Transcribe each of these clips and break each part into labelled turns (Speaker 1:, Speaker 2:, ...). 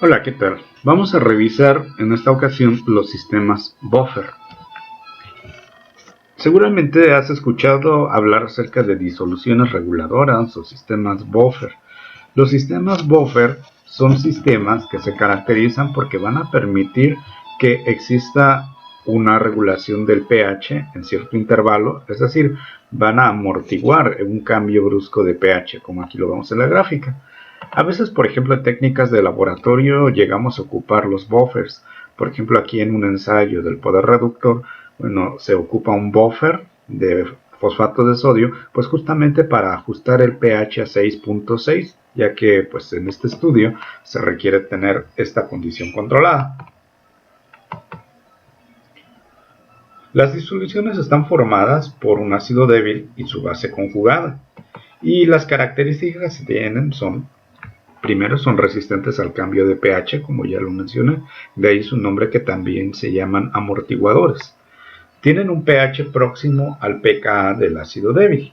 Speaker 1: Hola, ¿qué tal? Vamos a revisar en esta ocasión los sistemas buffer. Seguramente has escuchado hablar acerca de disoluciones reguladoras o sistemas buffer. Los sistemas buffer son sistemas que se caracterizan porque van a permitir que exista una regulación del pH en cierto intervalo, es decir, van a amortiguar un cambio brusco de pH, como aquí lo vemos en la gráfica. A veces, por ejemplo, en técnicas de laboratorio llegamos a ocupar los buffers. Por ejemplo, aquí en un ensayo del poder reductor, bueno, se ocupa un buffer de fosfato de sodio, pues justamente para ajustar el pH a 6.6, ya que pues en este estudio se requiere tener esta condición controlada. Las disoluciones están formadas por un ácido débil y su base conjugada, y las características que tienen son: primero, son resistentes al cambio de pH, como ya lo mencioné, de ahí su nombre, que también se llaman amortiguadores. Tienen un pH próximo al pKa del ácido débil.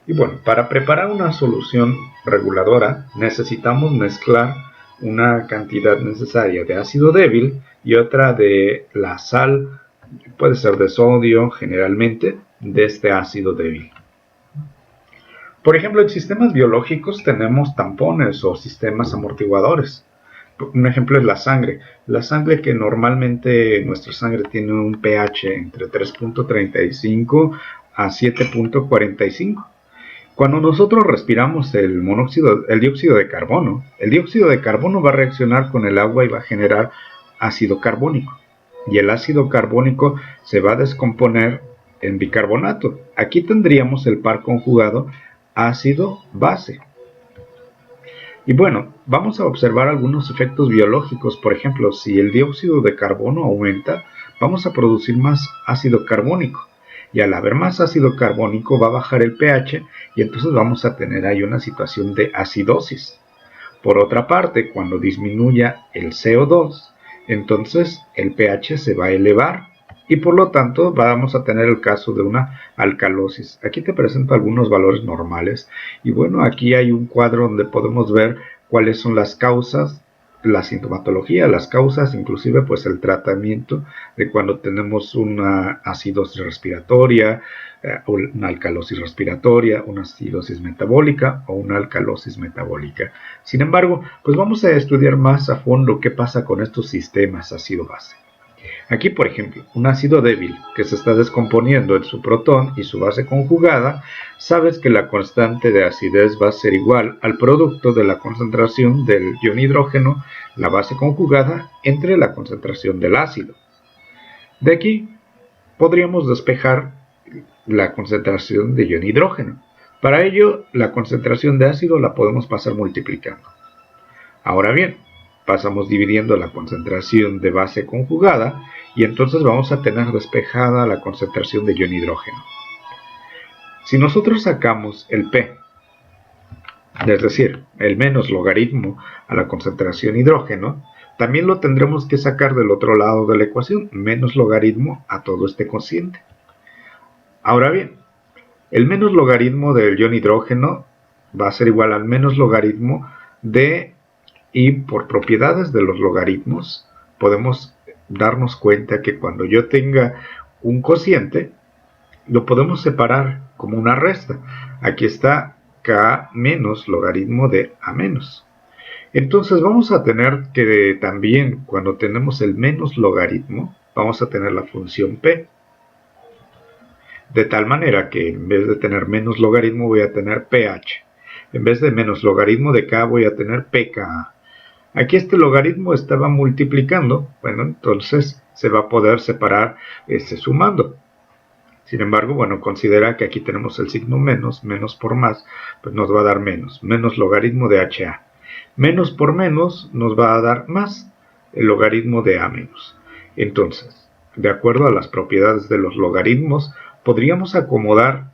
Speaker 1: Y bueno, para preparar una solución reguladora necesitamos mezclar una cantidad necesaria de ácido débil y otra de la sal, puede ser de sodio generalmente, de este ácido débil. Por ejemplo, en sistemas biológicos tenemos tampones o sistemas amortiguadores. Un ejemplo es la sangre. La sangre, que normalmente nuestra sangre tiene un pH entre 3.35 a 7.45. Cuando nosotros respiramos el dióxido de carbono va a reaccionar con el agua y va a generar ácido carbónico. Y el ácido carbónico se va a descomponer en bicarbonato. Aquí tendríamos el par conjugado ácido-base. Y bueno, vamos a observar algunos efectos biológicos. Por ejemplo, si el dióxido de carbono aumenta, vamos a producir más ácido carbónico. Y al haber más ácido carbónico va a bajar el pH y entonces vamos a tener ahí una situación de acidosis. Por otra parte, cuando disminuya el CO2, entonces el pH se va a elevar y por lo tanto vamos a tener el caso de una alcalosis. Aquí te presento algunos valores normales y bueno, aquí hay un cuadro donde podemos ver cuáles son las causas, la sintomatología, las causas, inclusive pues el tratamiento de cuando tenemos una acidosis respiratoria, una alcalosis respiratoria, una acidosis metabólica o una alcalosis metabólica. Sin embargo, pues vamos a estudiar más a fondo qué pasa con estos sistemas ácido-base. Aquí, por ejemplo, un ácido débil que se está descomponiendo en su protón y su base conjugada, sabes que la constante de acidez va a ser igual al producto de la concentración del ion hidrógeno, la base conjugada, entre la concentración del ácido. De aquí podríamos despejar la concentración de ion hidrógeno. Para ello, la concentración de ácido la podemos pasar multiplicando. Ahora bien, pasamos dividiendo la concentración de base conjugada y entonces vamos a tener despejada la concentración de ion hidrógeno. Si nosotros sacamos el P, es decir, el menos logaritmo a la concentración hidrógeno, también lo tendremos que sacar del otro lado de la ecuación, menos logaritmo a todo este cociente. Ahora bien, el menos logaritmo del ion hidrógeno va a ser igual al menos logaritmo de, y por propiedades de los logaritmos podemos darnos cuenta que cuando yo tenga un cociente lo podemos separar como una resta. Aquí está K menos logaritmo de A menos. Entonces vamos a tener que también, cuando tenemos el menos logaritmo, vamos a tener la función P. De tal manera que en vez de tener menos logaritmo voy a tener pH. En vez de menos logaritmo de K voy a tener pKa. Aquí este logaritmo estaba multiplicando, bueno, entonces se va a poder separar sumando. Sin embargo, bueno, considera que aquí tenemos el signo menos, menos por más, pues nos va a dar menos, menos logaritmo de HA. Menos por menos nos va a dar más, el logaritmo de A menos. Entonces, de acuerdo a las propiedades de los logaritmos, podríamos acomodar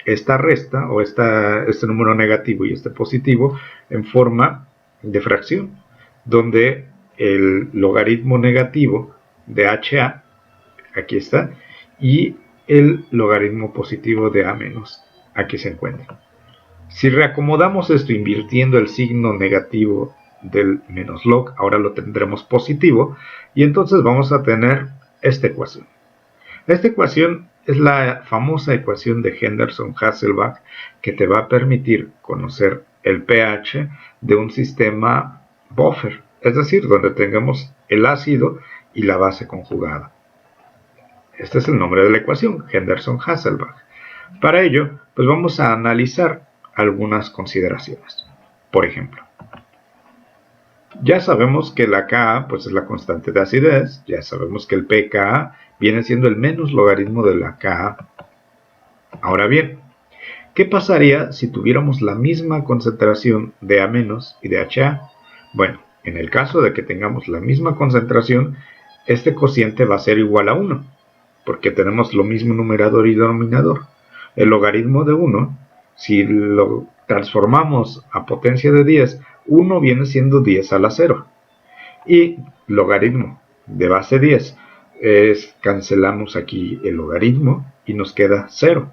Speaker 1: esta resta o este número negativo y este positivo en forma de fracción, donde el logaritmo negativo de HA, aquí está, y el logaritmo positivo de A menos, aquí se encuentra. Si reacomodamos esto invirtiendo el signo negativo del menos log ahora lo tendremos positivo, y entonces vamos a tener esta ecuación. Esta ecuación es la famosa ecuación de Henderson-Hasselbalch, que te va a permitir conocer el pH de un sistema buffer, es decir, donde tengamos el ácido y la base conjugada. Este es el nombre de la ecuación, Henderson-Hasselbalch. Para ello, pues vamos a analizar algunas consideraciones. Por ejemplo, ya sabemos que la Ka pues es la constante de acidez, ya sabemos que el pKa viene siendo el menos logaritmo de la Ka. Ahora bien, ¿qué pasaría si tuviéramos la misma concentración de A- y de HA? Bueno, en el caso de que tengamos la misma concentración, este cociente va a ser igual a 1, porque tenemos lo mismo numerador y denominador. El logaritmo de 1, si lo transformamos a potencia de 10, 1 viene siendo 10 a la 0. Y logaritmo de base 10, cancelamos aquí el logaritmo y nos queda 0.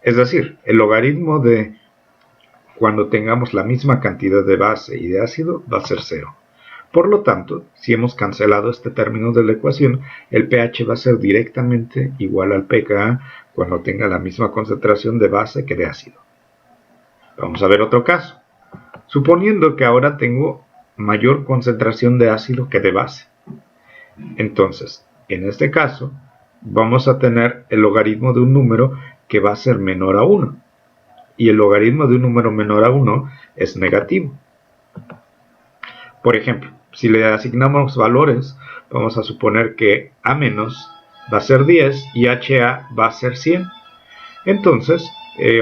Speaker 1: Es decir, el logaritmo de cuando tengamos la misma cantidad de base y de ácido va a ser 0. Por lo tanto, si hemos cancelado este término de la ecuación, el pH va a ser directamente igual al pKa cuando tenga la misma concentración de base que de ácido. Vamos a ver otro caso. Suponiendo que ahora tengo mayor concentración de ácido que de base. Entonces, en este caso, vamos a tener el logaritmo de un número que va a ser menor a 1. Y el logaritmo de un número menor a 1 es negativo. Por ejemplo, si le asignamos valores, vamos a suponer que A- va a ser 10 y HA va a ser 100. Entonces,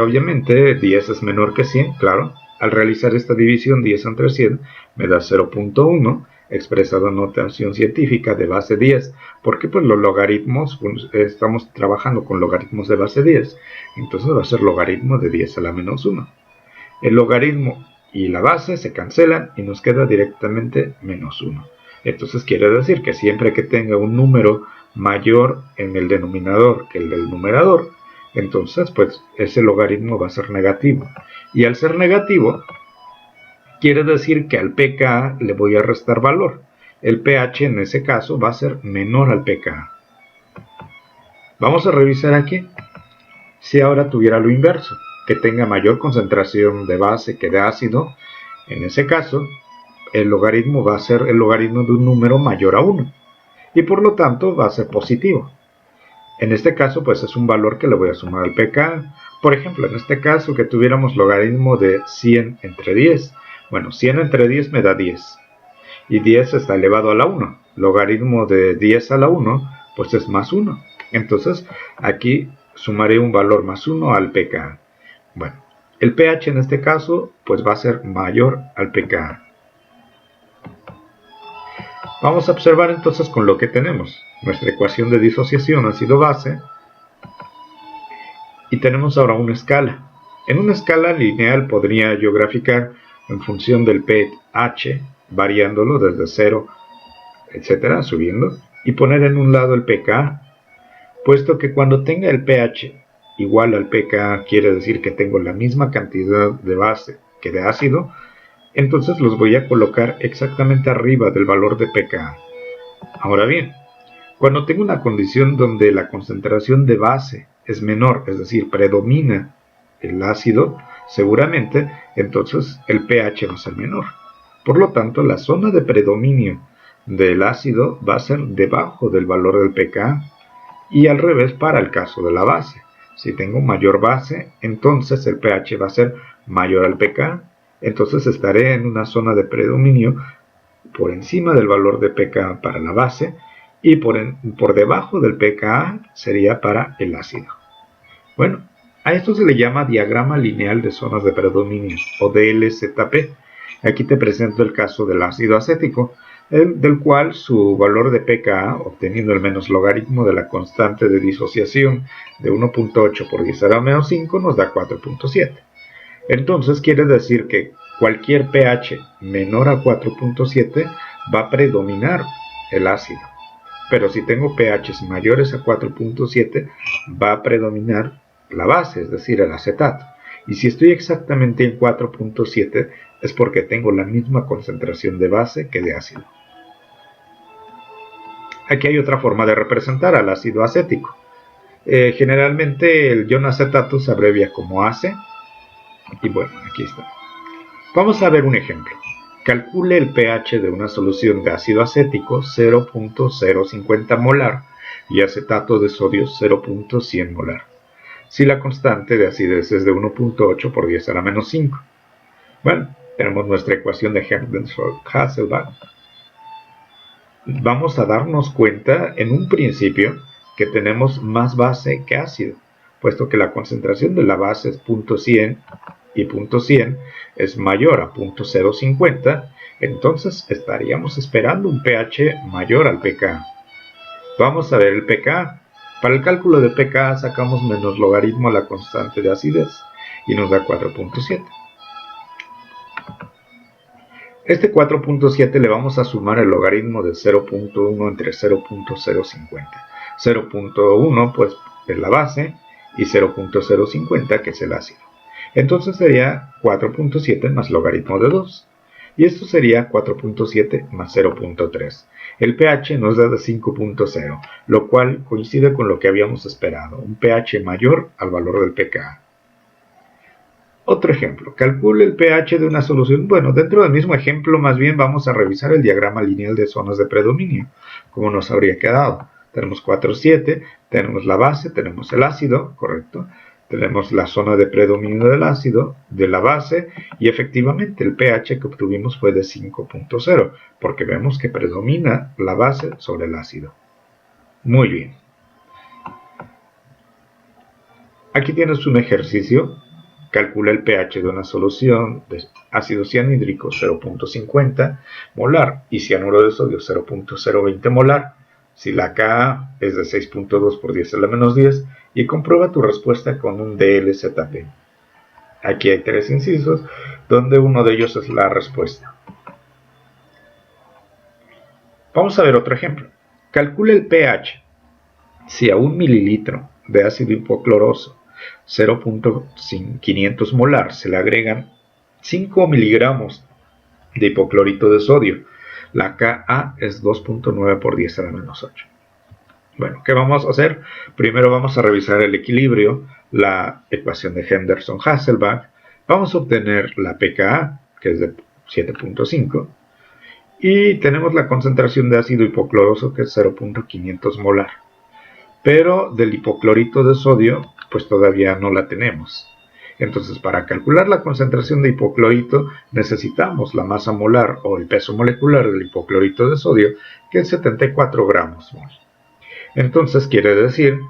Speaker 1: obviamente 10 es menor que 100, claro. Al realizar esta división 10 entre 100 me da 0.1, expresado en notación científica de base 10, porque pues los logaritmos, estamos trabajando con logaritmos de base 10, entonces va a ser logaritmo de 10 a la menos 1. El logaritmo y la base se cancelan y nos queda directamente menos 1. Entonces quiere decir que siempre que tenga un número mayor en el denominador que el del numerador, entonces pues ese logaritmo va a ser negativo. Y al ser negativo, quiere decir que al pKa le voy a restar valor. El pH en ese caso va a ser menor al pKa. Vamos a revisar aquí. Si ahora tuviera lo inverso, que tenga mayor concentración de base que de ácido, en ese caso, el logaritmo va a ser el logaritmo de un número mayor a 1. Y por lo tanto va a ser positivo. En este caso, pues es un valor que le voy a sumar al pKa. Por ejemplo, en este caso que tuviéramos logaritmo de 100 entre 10. Bueno, 100 entre 10 me da 10. Y 10 está elevado a la 1. Logaritmo de 10 a la 1, pues es más 1. Entonces, aquí sumaré un valor más 1 al pKa. Bueno, el pH en este caso, pues va a ser mayor al pKa. Vamos a observar entonces con lo que tenemos. Nuestra ecuación de disociación ácido-base. Y tenemos ahora una escala. En una escala lineal podría yo graficar en función del pH, variándolo desde 0, etcétera, subiendo, y poner en un lado el pKa, puesto que cuando tenga el pH igual al pKa quiere decir que tengo la misma cantidad de base que de ácido, entonces los voy a colocar exactamente arriba del valor de pKa. Ahora bien, cuando tengo una condición donde la concentración de base es menor, es decir, predomina el ácido, seguramente entonces el pH va a ser menor. Por lo tanto, la zona de predominio del ácido va a ser debajo del valor del pKa, y al revés para el caso de la base. Si tengo mayor base, entonces el pH va a ser mayor al pKa, entonces estaré en una zona de predominio por encima del valor de pKa para la base, y por debajo del pKa sería para el ácido. Bueno, a esto se le llama diagrama lineal de zonas de predominio, o DLZP. Aquí te presento el caso del ácido acético, del cual su valor de pKa, obteniendo el menos logaritmo de la constante de disociación de 1.8 por 10 a la menos 5, nos da 4.7. Entonces quiere decir que cualquier pH menor a 4.7 va a predominar el ácido. Pero si tengo pHs mayores a 4.7, va a predominar la base, es decir, el acetato. Y si estoy exactamente en 4.7 es porque tengo la misma concentración de base que de ácido. Aquí hay otra forma de representar al ácido acético. Generalmente el ion acetato se abrevia como ACE. Y bueno, aquí está. Vamos a ver un ejemplo. Calcule el pH de una solución de ácido acético 0.050 molar y acetato de sodio 0.100 molar. Si la constante de acidez es de 1.8 por 10 a la menos 5. Bueno, tenemos nuestra ecuación de Henderson-Hasselbalch. Vamos a darnos cuenta en un principio que tenemos más base que ácido, puesto que la concentración de la base es 0.100 y 0.100 es mayor a 0.050, entonces estaríamos esperando un pH mayor al pK. Vamos a ver el pK. Para el cálculo de pK sacamos menos logaritmo a la constante de acidez y nos da 4.7. Este 4.7 le vamos a sumar el logaritmo de 0.1 entre 0.050. 0.1 pues es la base y 0.050 que es el ácido. Entonces sería 4.7 más logaritmo de 2. Y esto sería 4.7 más 0.3. El pH nos da de 5.0, lo cual coincide con lo que habíamos esperado, un pH mayor al valor del pK. Otro ejemplo, calcule el pH de una solución. Bueno, dentro del mismo ejemplo, más bien vamos a revisar el diagrama lineal de zonas de predominio, como nos habría quedado. Tenemos 4,7, tenemos la base, tenemos el ácido, correcto. Tenemos la zona de predominio del ácido, de la base, y efectivamente el pH que obtuvimos fue de 5.0, porque vemos que predomina la base sobre el ácido. Muy bien. Aquí tienes un ejercicio. Calcula el pH de una solución de ácido cianhídrico 0.50 molar y cianuro de sodio 0.020 molar. Si la Ka es de 6.2 por 10 a la menos 10 y comprueba tu respuesta con un DLZP. Aquí hay 3 incisos donde uno de ellos es la respuesta. Vamos a ver otro ejemplo. Calcule el pH. Si a 1 mililitro de ácido hipocloroso 0.500 molar se le agregan 5 miligramos de hipoclorito de sodio, la Ka es 2.9 por 10 a la menos 8. Bueno, ¿qué vamos a hacer? Primero vamos a revisar el equilibrio, la ecuación de Henderson-Hasselbalch. Vamos a obtener la pKa, que es de 7.5, y tenemos la concentración de ácido hipocloroso, que es 0.500 molar. Pero del hipoclorito de sodio, pues todavía no la tenemos. Entonces, para calcular la concentración de hipoclorito, necesitamos la masa molar o el peso molecular del hipoclorito de sodio, que es 74 gramos mol. Entonces, quiere decir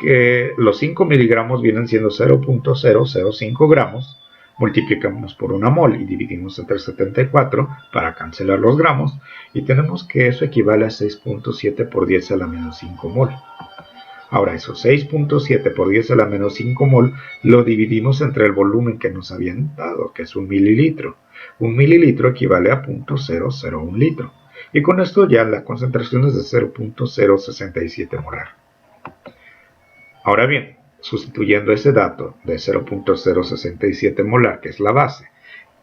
Speaker 1: que los 5 miligramos vienen siendo 0.005 gramos. Multiplicamos por una mol y dividimos entre 74 para cancelar los gramos. Y tenemos que eso equivale a 6.7 por 10 a la menos 5 mol. Ahora, esos 6.7 por 10 a la menos 5 mol lo dividimos entre el volumen que nos habían dado, que es 1 mililitro. 1 mililitro equivale a 0.001 litro. Y con esto ya la concentración es de 0.067 molar. Ahora bien, sustituyendo ese dato de 0.067 molar, que es la base,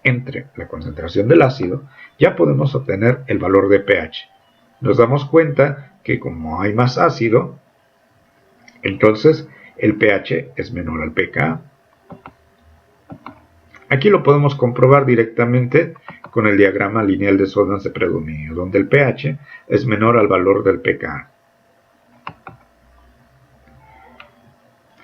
Speaker 1: entre la concentración del ácido, ya podemos obtener el valor de pH. Nos damos cuenta que como hay más ácido, entonces el pH es menor al pKa. Aquí lo podemos comprobar directamente con el diagrama lineal de zonas de predominio, donde el pH es menor al valor del pKa.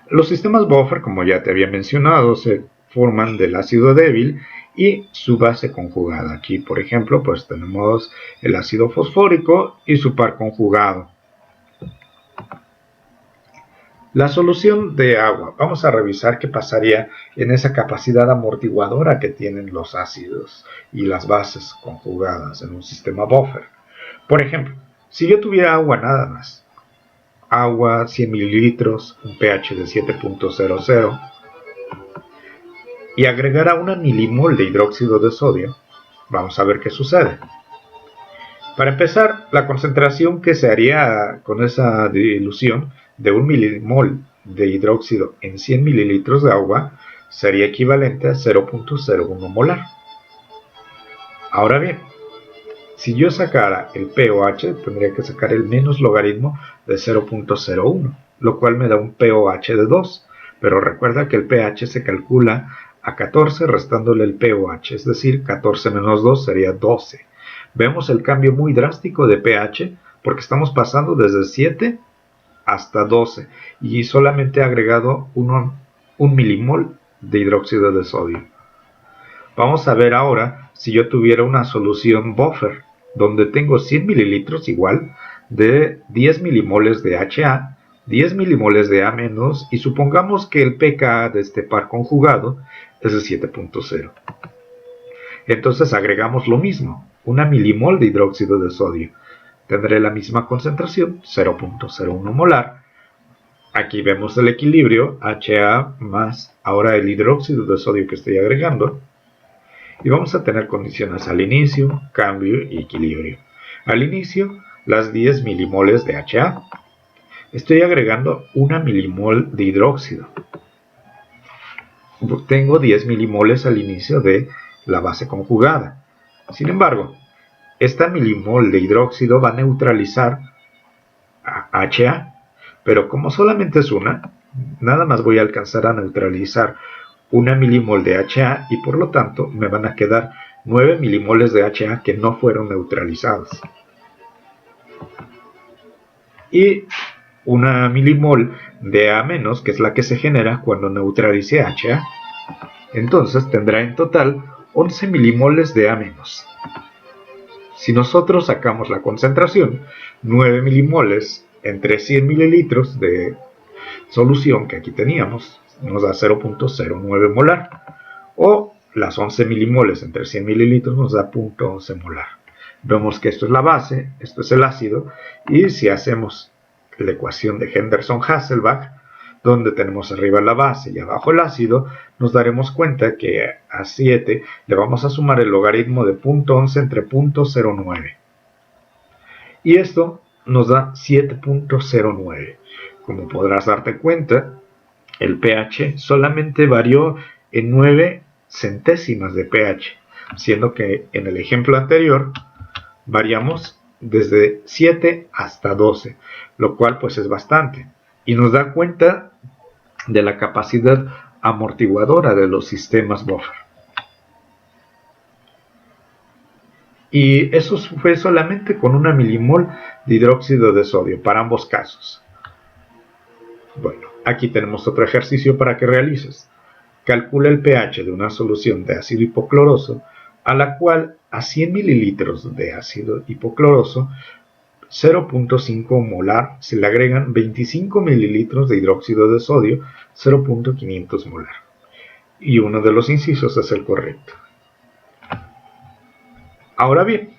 Speaker 1: Los sistemas buffer, como ya te había mencionado, se forman del ácido débil y su base conjugada. Aquí, por ejemplo, pues tenemos el ácido fosfórico y su par conjugado. La solución de agua. Vamos a revisar qué pasaría en esa capacidad amortiguadora que tienen los ácidos y las bases conjugadas en un sistema buffer. Por ejemplo, si yo tuviera agua nada más, agua 100 mililitros, un pH de 7.00, y agregara 1 milimol de hidróxido de sodio, vamos a ver qué sucede. Para empezar, la concentración que se haría con esa dilución de 1 milimol de hidróxido en 100 mililitros de agua sería equivalente a 0.01 molar. Ahora bien, si yo sacara el pOH, tendría que sacar el menos logaritmo de 0.01, lo cual me da un pOH de 2. Pero recuerda que el pH se calcula a 14 restándole el pOH, es decir, 14 menos 2 sería 12. Vemos el cambio muy drástico de pH porque estamos pasando desde 7 hasta 12 y solamente he agregado un milimol de hidróxido de sodio. Vamos a ver ahora si yo tuviera una solución buffer donde tengo 100 mililitros igual de 10 milimoles de HA, 10 milimoles de A- y supongamos que el pKa de este par conjugado es de 7.0. Entonces agregamos lo mismo, una milimol de hidróxido de sodio. Tendré la misma concentración, 0.01 molar. Aquí vemos el equilibrio, HA más ahora el hidróxido de sodio que estoy agregando. Y vamos a tener condiciones al inicio, cambio y equilibrio. Al inicio, las 10 milimoles de HA. Estoy agregando una milimol de hidróxido. Tengo 10 milimoles al inicio de la base conjugada. Sin embargo, esta milimol de hidróxido va a neutralizar a HA, pero como solamente es una, nada más voy a alcanzar a neutralizar una milimol de HA y por lo tanto me van a quedar 9 milimoles de HA que no fueron neutralizados. Y una milimol de A-, que es la que se genera cuando neutralice HA. Entonces tendrá en total 11 milimoles de A-. Si nosotros sacamos la concentración, 9 milimoles entre 100 mililitros de solución que aquí teníamos, nos da 0.09 molar. O las 11 milimoles entre 100 mililitros nos da 0.11 molar. Vemos que esto es la base, esto es el ácido, y si hacemos la ecuación de Henderson-Hasselbalch, donde tenemos arriba la base y abajo el ácido, nos daremos cuenta que a 7 le vamos a sumar el logaritmo de 0.11 entre 0.09. Y esto nos da 7.09. Como podrás darte cuenta, el pH solamente varió en 9 centésimas de pH, siendo que en el ejemplo anterior variamos desde 7 hasta 12, lo cual pues es bastante. Y nos da cuenta de la capacidad amortiguadora de los sistemas buffer. Y eso fue solamente con una milimol de hidróxido de sodio para ambos casos. Bueno, aquí tenemos otro ejercicio para que realices. Calcula el pH de una solución de ácido hipocloroso a la cual a 100 mililitros de ácido hipocloroso 0.5 molar se le agregan 25 mililitros de hidróxido de sodio 0.500 molar. Y uno de los incisos es el correcto. Ahora bien,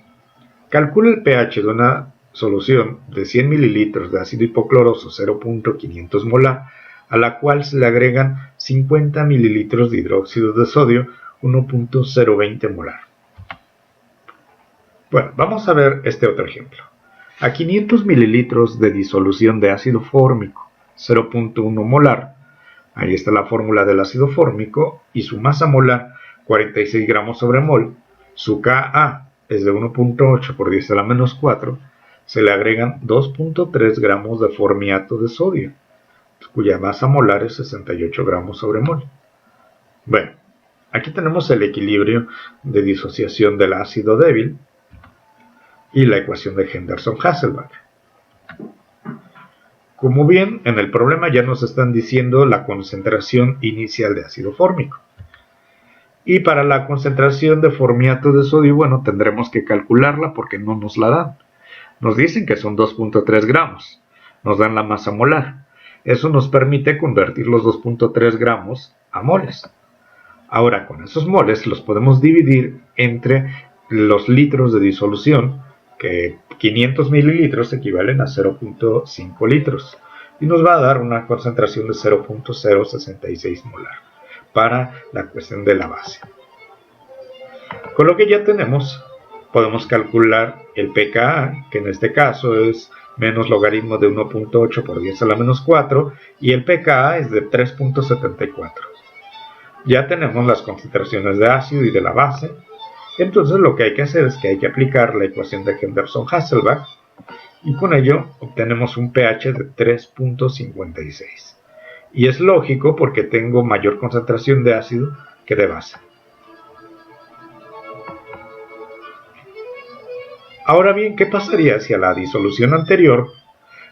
Speaker 1: calcula el pH de una solución de 100 mililitros de ácido hipocloroso 0.500 molar a la cual se le agregan 50 mililitros de hidróxido de sodio 1.020 molar. Bueno, vamos a ver este otro ejemplo. A 500 mililitros de disolución de ácido fórmico 0.1 molar, ahí está la fórmula del ácido fórmico y su masa molar 46 gramos sobre mol, su Ka es de 1.8 por 10 a la menos 4, se le agregan 2.3 gramos de formiato de sodio, cuya masa molar es 68 gramos sobre mol. Bueno, aquí tenemos el equilibrio de disociación del ácido débil y la ecuación de Henderson-Hasselbalch. Como bien, en el problema ya nos están diciendo la concentración inicial de ácido fórmico. Y para la concentración de formiato de sodio, bueno, tendremos que calcularla porque no nos la dan. Nos dicen que son 2.3 gramos. Nos dan la masa molar. Eso nos permite convertir los 2.3 gramos a moles. Ahora, con esos moles los podemos dividir entre los litros de disolución, que 500 mililitros equivalen a 0.5 litros. Y nos va a dar una concentración de 0.066 molar para la cuestión de la base. Con lo que ya tenemos, podemos calcular el pKa, que en este caso es menos logaritmo de 1.8 por 10 a la menos 4, y el pKa es de 3.74. Ya tenemos las concentraciones de ácido y de la base. Entonces lo que hay que hacer es que hay que aplicar la ecuación de Henderson-Hasselbalch y con ello obtenemos un pH de 3.56. Y es lógico porque tengo mayor concentración de ácido que de base. Ahora bien, ¿qué pasaría si a la disolución anterior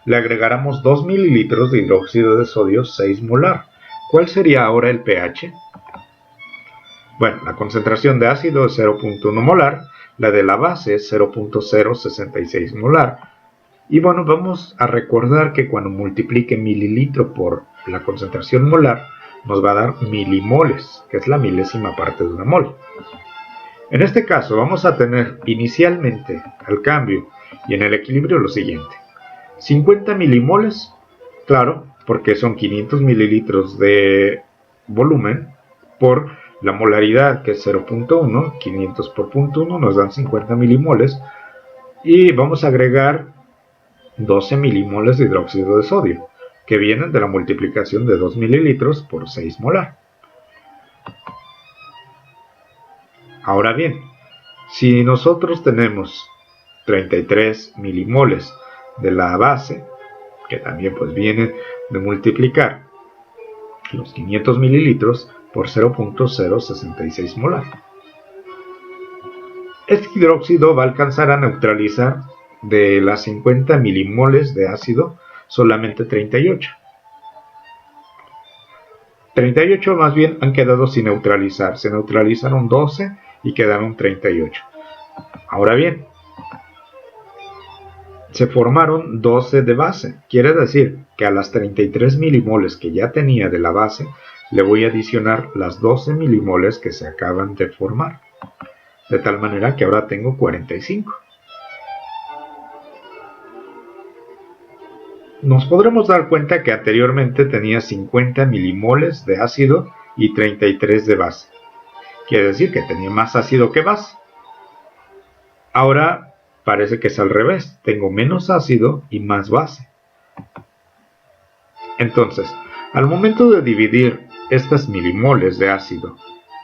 Speaker 1: le agregáramos 2 mililitros de hidróxido de sodio 6 molar? ¿Cuál sería ahora el pH? Bueno, la concentración de ácido es 0.1 molar, la de la base es 0.066 molar. Y bueno, vamos a recordar que cuando multiplique mililitro por la concentración molar, nos va a dar milimoles, que es la milésima parte de una mol. En este caso vamos a tener inicialmente al cambio y en el equilibrio lo siguiente. 50 milimoles, claro, porque son 500 mililitros de volumen por la molaridad que es 0.1, 500 por 0.1 nos dan 50 milimoles y vamos a agregar 12 milimoles de hidróxido de sodio que vienen de la multiplicación de 2 mililitros por 6 molar. Ahora bien, si nosotros tenemos 33 milimoles de la base, que también pues viene de multiplicar los 500 mililitros por 0.066 molar. Este hidróxido va a alcanzar a neutralizar de las 50 milimoles de ácido solamente 38. 38 más bien han quedado sin neutralizar, se neutralizaron 12 y quedaron 38. Ahora bien, se formaron 12 de base, quiere decir que a las 33 milimoles que ya tenía de la base le voy a adicionar las 12 milimoles que se acaban de formar, de tal manera que ahora tengo 45. Nos podremos dar cuenta que anteriormente tenía 50 milimoles de ácido y 33 de base. Quiere decir que tenía más ácido que base. Ahora parece que es al revés. Tengo menos ácido y más base. Entonces, al momento de dividir estas milimoles de ácido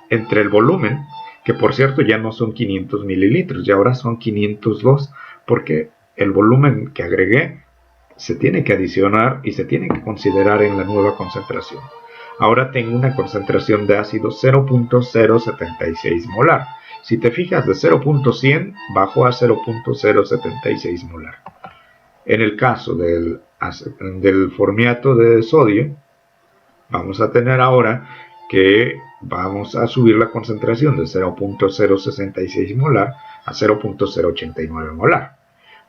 Speaker 1: entre el volumen, que por cierto ya no son 500 mililitros, ya ahora son 502, porque el volumen que agregué se tiene que adicionar y se tiene que considerar en la nueva concentración. Ahora tengo una concentración de ácido 0.076 molar. Si te fijas, de 0.100 bajó a 0.076 molar. En el caso del formiato de sodio, vamos a tener ahora que vamos a subir la concentración de 0.066 molar a 0.089 molar.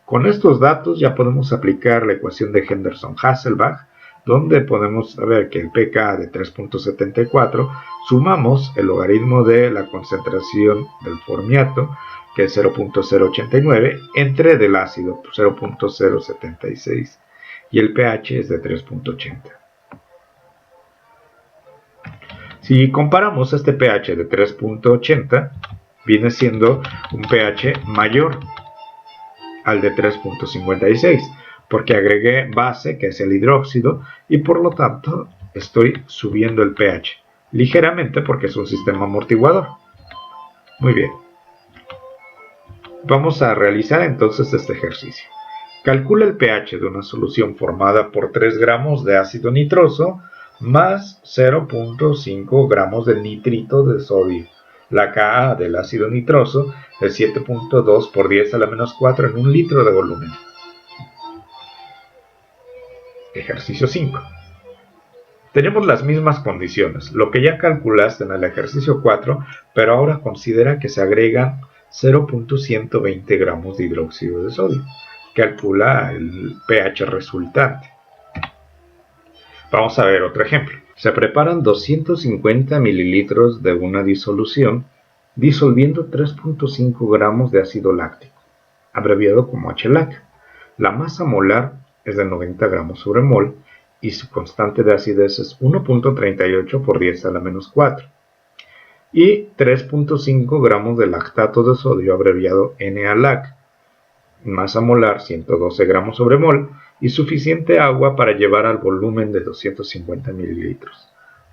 Speaker 1: Con estos datos ya podemos aplicar la ecuación de Henderson-Hasselbalch, donde podemos saber que el pK de 3.74 sumamos el logaritmo de la concentración del formiato, que es 0.089, entre del ácido 0.076 y el pH es de 3.80. Si comparamos este pH de 3.80, viene siendo un pH mayor al de 3.56, porque agregué base, que es el hidróxido, y por lo tanto estoy subiendo el pH ligeramente porque es un sistema amortiguador. Muy bien. Vamos a realizar entonces este ejercicio. Calcula el pH de una solución formada por 3 gramos de ácido nitroso más 0.5 gramos de nitrito de sodio. La Ka del ácido nitroso es 7.2 por 10 a la menos 4 en 1 litro de volumen. Ejercicio 5. Tenemos las mismas condiciones, lo que ya calculaste en el ejercicio 4, pero ahora considera que se agregan 0.120 gramos de hidróxido de sodio. Calcula el pH resultante. Vamos a ver otro ejemplo. Se preparan 250 mililitros de una disolución disolviendo 3.5 gramos de ácido láctico, abreviado como HLAC. La masa molar es de 90 gramos sobre mol y su constante de acidez es 1.38 por 10 a la menos 4. Y 3.5 gramos de lactato de sodio, abreviado NaLac. Masa molar 112 gramos sobre mol y suficiente agua para llevar al volumen de 250 mililitros.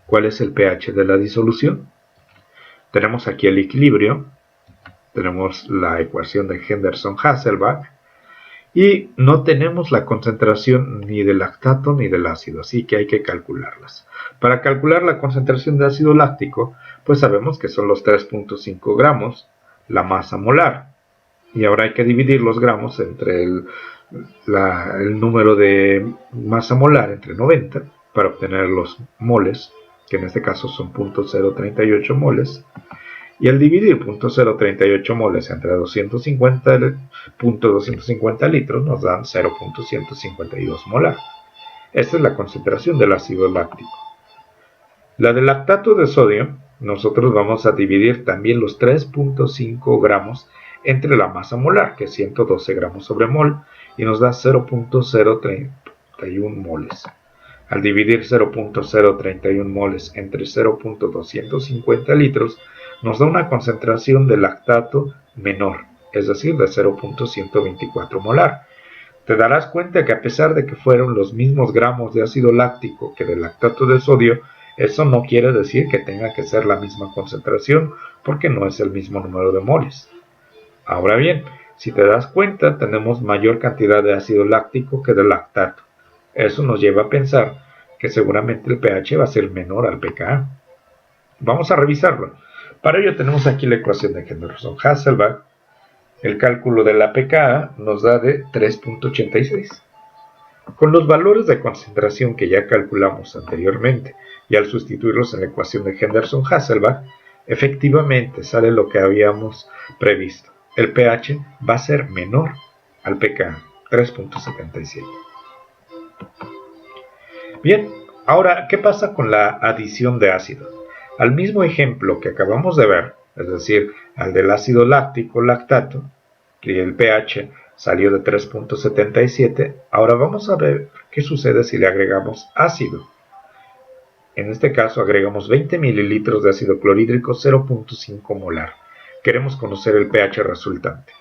Speaker 1: ¿Cuál es el pH de la disolución? Tenemos aquí el equilibrio, tenemos la ecuación de Henderson-Hasselbalch y no tenemos la concentración ni del lactato ni del ácido, así que hay que calcularlas. Para calcular la concentración de ácido láctico, pues sabemos que son los 3.5 gramos la masa molar. Y ahora hay que dividir los gramos entre el número de masa molar entre 90 para obtener los moles, que en este caso son 0.038 moles. Y al dividir 0.038 moles entre 250 litros nos dan 0.152 molar. Esta es la concentración del ácido láctico. La del lactato de sodio, nosotros vamos a dividir también los 3.5 gramos entre la masa molar, que es 112 gramos sobre mol, y nos da 0.031 moles. Al dividir 0.031 moles entre 0.250 litros, nos da una concentración de lactato menor, es decir, de 0.124 molar. Te darás cuenta que a pesar de que fueron los mismos gramos de ácido láctico que de lactato de sodio, eso no quiere decir que tenga que ser la misma concentración, porque no es el mismo número de moles. Ahora bien, si te das cuenta, tenemos mayor cantidad de ácido láctico que de lactato. Eso nos lleva a pensar que seguramente el pH va a ser menor al pKa. Vamos a revisarlo. Para ello tenemos aquí la ecuación de Henderson-Hasselbalch. El cálculo de la pKa nos da de 3.86. Con los valores de concentración que ya calculamos anteriormente y al sustituirlos en la ecuación de Henderson-Hasselbalch, efectivamente sale lo que habíamos previsto. El pH va a ser menor al pKa, 3.77. Bien, ahora, ¿qué pasa con la adición de ácido? Al mismo ejemplo que acabamos de ver, es decir, al del ácido láctico, lactato, que el pH salió de 3.77, ahora vamos a ver qué sucede si le agregamos ácido. En este caso agregamos 20 mililitros de ácido clorhídrico 0.5 molar. Queremos conocer el pH resultante.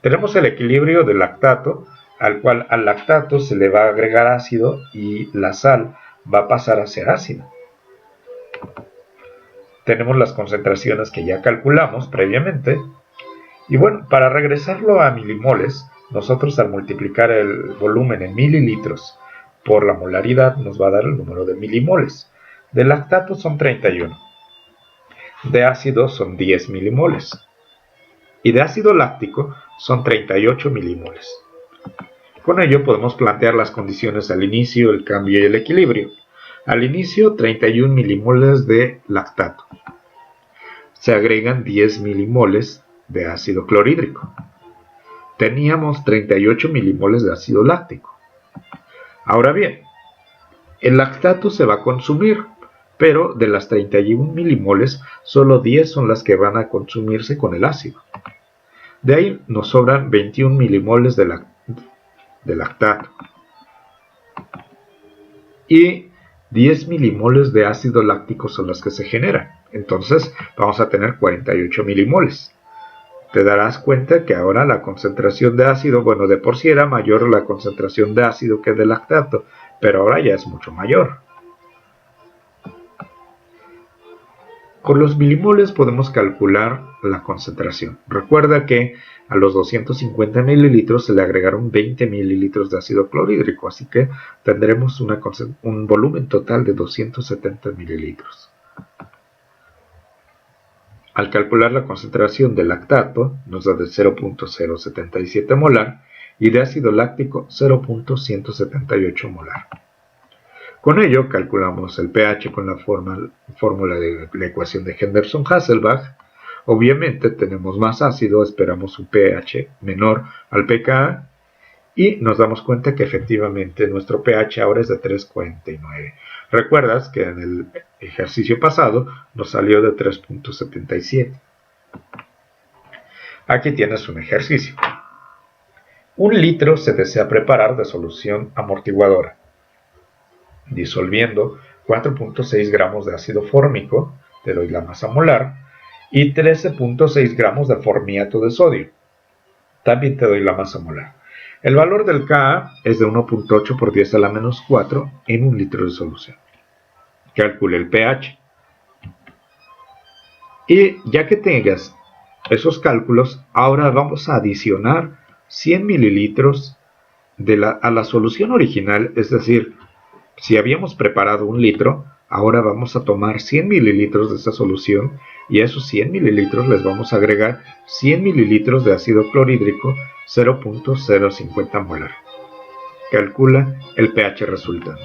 Speaker 1: Tenemos el equilibrio del lactato, al cual al lactato se le va a agregar ácido y la sal va a pasar a ser ácida. Tenemos las concentraciones que ya calculamos previamente. Y bueno, para regresarlo a milimoles, nosotros al multiplicar el volumen en mililitros por la molaridad nos va a dar el número de milimoles. De lactato son 31. De ácido son 10 milimoles. Y de ácido láctico son 38 milimoles. Con ello podemos plantear las condiciones al inicio, el cambio y el equilibrio. Al inicio, 31 milimoles de lactato. Se agregan 10 milimoles de ácido clorhídrico. Teníamos 38 milimoles de ácido láctico. Ahora bien, el lactato se va a consumir, pero de las 31 milimoles, solo 10 son las que van a consumirse con el ácido. De ahí nos sobran 21 milimoles de lactato y 10 milimoles de ácido láctico son las que se generan. Entonces vamos a tener 48 milimoles. Te darás cuenta que ahora la concentración de ácido, bueno, de por sí era mayor la concentración de ácido que de lactato, pero ahora ya es mucho mayor. Con los milimoles podemos calcular la concentración. Recuerda que a los 250 mililitros se le agregaron 20 mililitros de ácido clorhídrico, así que tendremos un volumen total de 270 mililitros. Al calcular la concentración de lactato nos da de 0.077 molar y de ácido láctico 0.178 molar. Con ello calculamos el pH con la fórmula de la ecuación de Henderson-Hasselbalch. Obviamente tenemos más ácido, esperamos un pH menor al pKa y nos damos cuenta que efectivamente nuestro pH ahora es de 3.49. Recuerdas que en el ejercicio pasado nos salió de 3.77. Aquí tienes un ejercicio. 1 litro se desea preparar de solución amortiguadora, disolviendo 4.6 gramos de ácido fórmico, te doy la masa molar, y 13.6 gramos de formiato de sodio, también te doy la masa molar. El valor del Ka es de 1.8 por 10 a la menos 4 en 1 litro de solución. calcule el pH. Y ya que tengas esos cálculos, ahora vamos a adicionar 100 mililitros a la solución original, es decir, si habíamos preparado 1 litro, ahora vamos a tomar 100 mililitros de esa solución y a esos 100 mililitros les vamos a agregar 100 mililitros de ácido clorhídrico 0.050 molar. Calcula el pH resultante.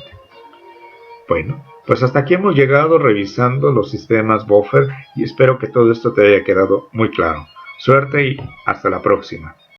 Speaker 1: Bueno, pues hasta aquí hemos llegado revisando los sistemas buffer y espero que todo esto te haya quedado muy claro. Suerte y hasta la próxima.